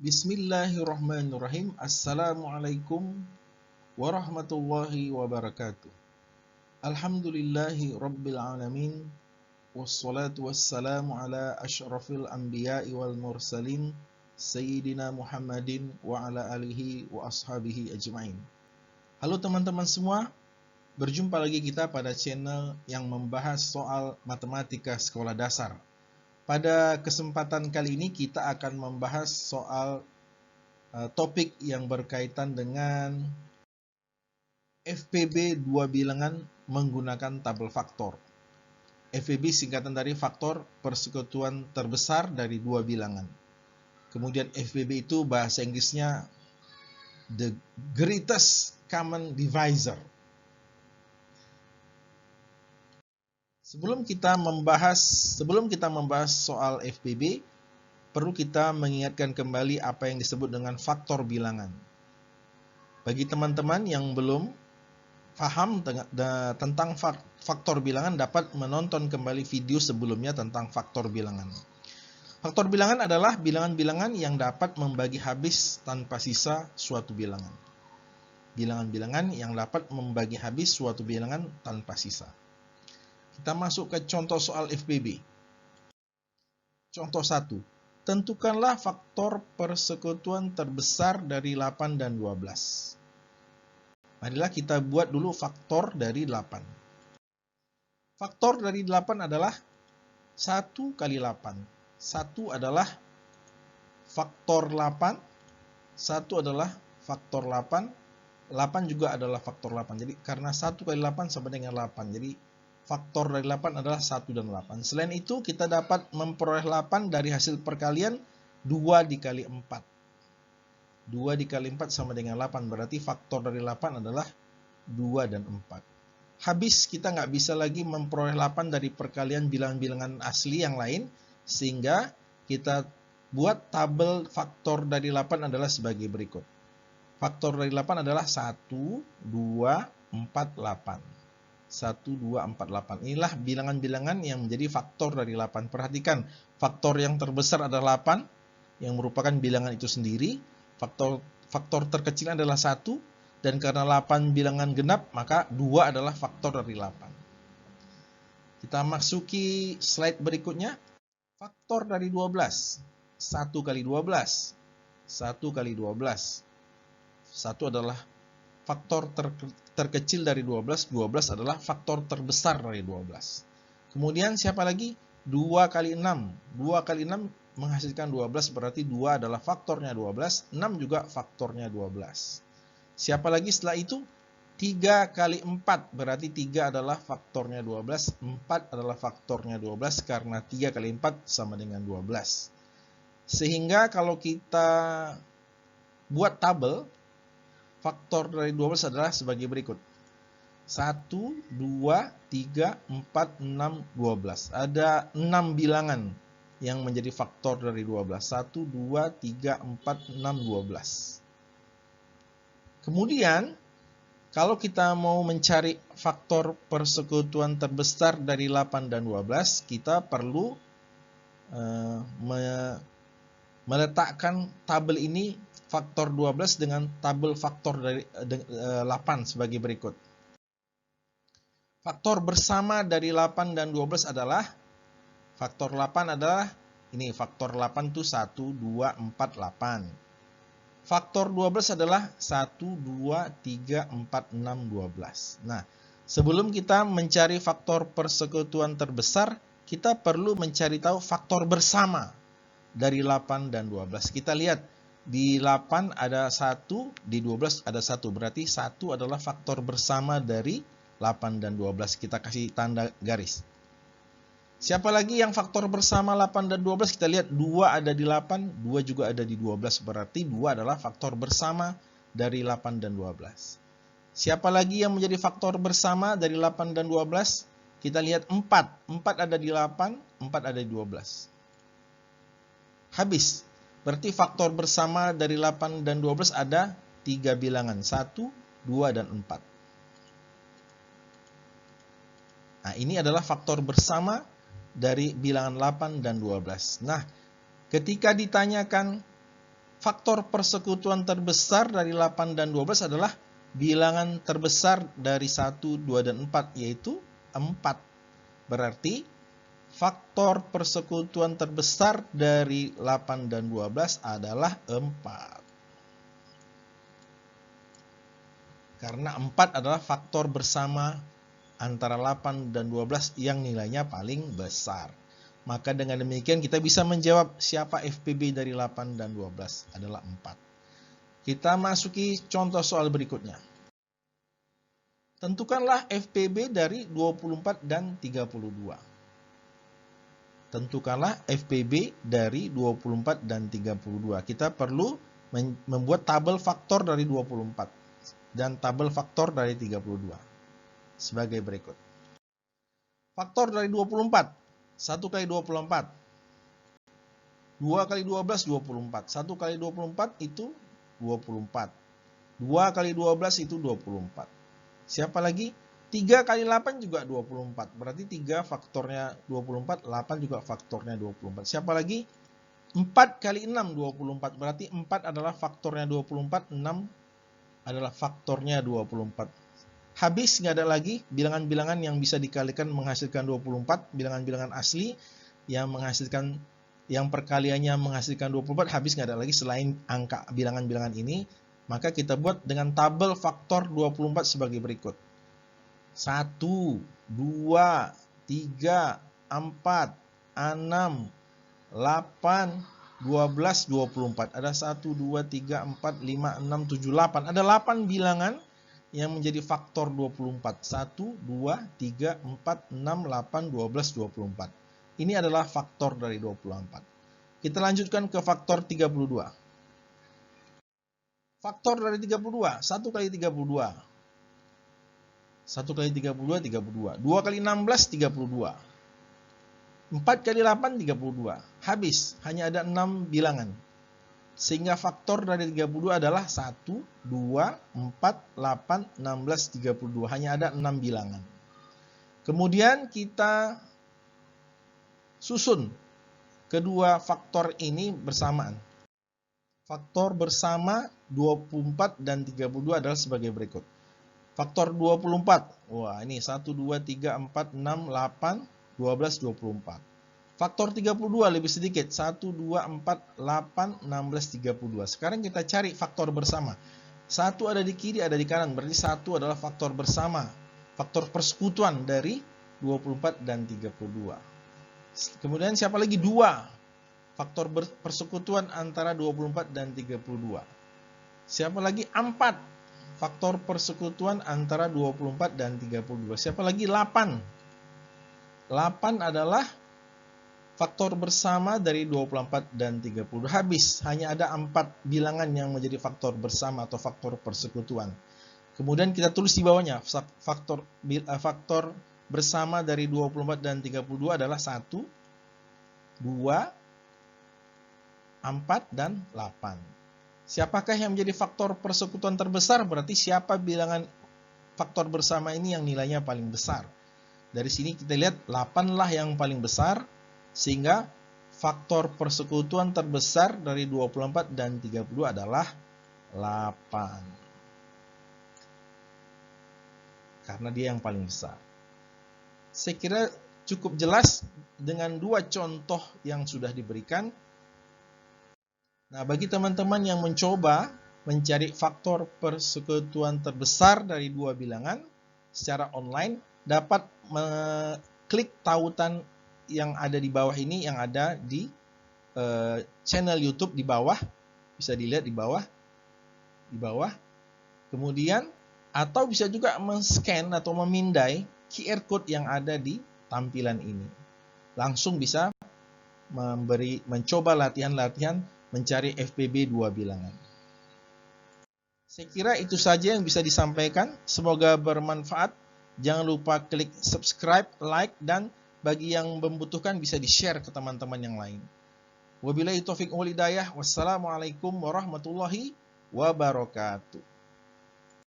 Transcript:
Bismillahirrahmanirrahim. Assalamualaikum warahmatullahi wabarakatuh. Alhamdulillahi rabbil alamin. Wassalatu wassalamu ala ashrafil anbiya'i wal mursalin Sayyidina Muhammadin wa ala alihi wa ashabihi ajma'in. Halo teman-teman semua, berjumpa lagi kita pada channel yang membahas soal matematika sekolah dasar. Pada kesempatan kali ini kita akan membahas soal topik yang berkaitan dengan FPB dua bilangan menggunakan tabel faktor. FPB singkatan dari faktor persekutuan terbesar dari dua bilangan. Kemudian FPB itu bahasa Inggrisnya the greatest common divisor. Sebelum kita membahas soal FPB, perlu kita mengingatkan kembali apa yang disebut dengan faktor bilangan. Bagi teman-teman yang belum paham tentang faktor bilangan, dapat menonton kembali video sebelumnya tentang faktor bilangan. Faktor bilangan adalah bilangan-bilangan yang dapat membagi habis tanpa sisa suatu bilangan. Bilangan-bilangan yang dapat membagi habis suatu bilangan tanpa sisa. Kita masuk ke contoh soal FPB. Contoh 1. Tentukanlah faktor persekutuan terbesar dari 8 dan 12. Marilah kita buat dulu faktor dari 8. Faktor dari 8 adalah 1 kali 8. 1 adalah faktor 8. 1 adalah faktor 8. 8 juga adalah faktor 8. Jadi karena 1 kali 8 sama dengan 8. Jadi faktor dari 8 adalah 1 dan 8. Selain itu kita dapat memperoleh 8 dari hasil perkalian 2 dikali 4. 2 dikali 4 sama dengan 8. Berarti faktor dari 8 adalah 2 dan 4. Habis kita nggak bisa lagi memperoleh 8 dari perkalian bilangan-bilangan asli yang lain. Sehingga kita buat tabel faktor dari 8 adalah sebagai berikut. Faktor dari 8 adalah 1, 2, 4, 8. 1, 2, 4, 8. Inilah bilangan-bilangan yang menjadi faktor dari 8. Perhatikan, faktor yang terbesar adalah 8, yang merupakan bilangan itu sendiri. Faktor terkecil adalah 1, dan karena 8 bilangan genap, maka 2 adalah faktor dari 8. Kita masuki slide berikutnya. Faktor dari 12. 1 kali 12. 1 kali 12. 1 adalah faktor terkecil dari 12, 12 adalah faktor terbesar dari 12. Kemudian siapa lagi? 2 kali 6. 2 kali 6 menghasilkan 12, berarti 2 adalah faktornya 12, 6 juga faktornya 12. Siapa lagi setelah itu? 3 kali 4, berarti 3 adalah faktornya 12, 4 adalah faktornya 12, karena 3 kali 4 sama dengan 12. Sehingga kalau kita buat tabel, faktor dari 12 adalah sebagai berikut. 1, 2, 3, 4, 6, 12. Ada 6 bilangan yang menjadi faktor dari 12. 1, 2, 3, 4, 6, 12. Kemudian, kalau kita mau mencari faktor persekutuan terbesar dari 8 dan 12, kita perlu meletakkan tabel ini faktor 12 dengan tabel faktor dari 8 sebagai berikut. Faktor bersama dari 8 dan 12 adalah faktor 8 adalah ini, faktor 8 itu 1, 2, 4, 8. Faktor 12 adalah 1, 2, 3, 4, 6, 12. Nah, sebelum kita mencari faktor persekutuan terbesar, kita perlu mencari tahu faktor bersama dari 8 dan 12. Kita lihat, di 8 ada 1, di 12 ada 1. Berarti 1 adalah faktor bersama dari 8 dan 12. Kita kasih tanda garis. Siapa lagi yang faktor bersama 8 dan 12? Kita lihat 2 ada di 8, 2 juga ada di 12. Berarti 2 adalah faktor bersama dari 8 dan 12. Siapa lagi yang menjadi faktor bersama dari 8 dan 12? Kita lihat 4. 4 ada di 8, 4 ada di 12. Habis. Berarti faktor bersama dari 8 dan 12 ada 3 bilangan. 1, 2, dan 4. Nah, ini adalah faktor bersama dari bilangan 8 dan 12. Nah, ketika ditanyakan faktor persekutuan terbesar dari 8 dan 12 adalah bilangan terbesar dari 1, 2, dan 4, yaitu 4. Berarti faktor persekutuan terbesar dari 8 dan 12 adalah 4. Karena 4 adalah faktor bersama antara 8 dan 12 yang nilainya paling besar. Maka dengan demikian kita bisa menjawab siapa FPB dari 8 dan 12 adalah 4. Kita masuki contoh soal berikutnya. Tentukanlah FPB dari 24 dan 32. Tentukanlah FPB dari 24 dan 32. Kita perlu membuat tabel faktor dari 24 dan tabel faktor dari 32. Sebagai berikut. Faktor dari 24. 1 kali 24. 2 kali 12, 24. 1 kali 24 itu 24. 2 kali 12 itu 24. Siapa lagi? 3 kali 8 juga 24. Berarti 3 faktornya 24, 8 juga faktornya 24. Siapa lagi? 4 kali 6, 24. Berarti 4 adalah faktornya 24, 6 adalah faktornya 24. Habis, nggak ada lagi bilangan-bilangan yang bisa dikalikan menghasilkan 24, bilangan-bilangan asli yang menghasilkan, yang perkaliannya menghasilkan 24, habis nggak ada lagi selain angka bilangan-bilangan ini. Maka kita buat dengan tabel faktor 24 sebagai berikut. 1, 2, 3, 4, 6, 8, 12, 24. Ada 1, 2, 3, 4, 5, 6, 7, 8. Ada 8 bilangan yang menjadi faktor 24. 1, 2, 3, 4, 6, 8, 12, 24. Ini adalah faktor dari 24. Kita lanjutkan ke faktor 32. Faktor dari 32, 1 kali 32. 1 kali 32, 32. 2 kali 16, 32. 4 kali 8, 32. Habis, hanya ada 6 bilangan. Sehingga faktor dari 32 adalah 1, 2, 4, 8, 16, 32. Hanya ada 6 bilangan. Kemudian kita susun kedua faktor ini bersamaan. Faktor bersama 24 dan 32 adalah sebagai berikut. Faktor 24. Wah, ini 1, 2, 3, 4, 6, 8, 12, 24. Faktor 32 lebih sedikit. 1, 2, 4, 8, 16, 32. Sekarang kita cari faktor bersama. 1 ada di kiri, ada di kanan. Berarti 1 adalah faktor bersama. Faktor persekutuan dari 24 dan 32. Kemudian siapa lagi? 2. Faktor persekutuan antara 24 dan 32. Siapa lagi? 4. Faktor persekutuan antara 24 dan 32. Siapa lagi? 8. 8 adalah faktor bersama dari 24 dan 32. Habis, hanya ada 4 bilangan yang menjadi faktor bersama atau faktor persekutuan. Kemudian kita tulis di bawahnya, faktor bersama dari 24 dan 32 adalah 1, 2, 4, dan 8. Siapakah yang menjadi faktor persekutuan terbesar? Berarti siapa bilangan faktor bersama ini yang nilainya paling besar. Dari sini kita lihat 8 lah yang paling besar, sehingga faktor persekutuan terbesar dari 24 dan 32 adalah 8. Karena dia yang paling besar. Saya kira cukup jelas dengan 2 contoh yang sudah diberikan. Nah, bagi teman-teman yang mencoba mencari faktor persekutuan terbesar dari 2 bilangan secara online, dapat mengklik tautan yang ada di bawah ini, yang ada di channel YouTube di bawah, bisa dilihat di bawah, kemudian atau bisa juga men-scan atau memindai QR code yang ada di tampilan ini. Langsung bisa mencoba latihan-latihan mencari FPB 2 bilangan. Saya kira itu saja yang bisa disampaikan. Semoga bermanfaat. Jangan lupa klik subscribe, like, dan bagi yang membutuhkan bisa di-share ke teman-teman yang lain. Wabillahi taufiq wal hidayah. Wassalamualaikum warahmatullahi wabarakatuh.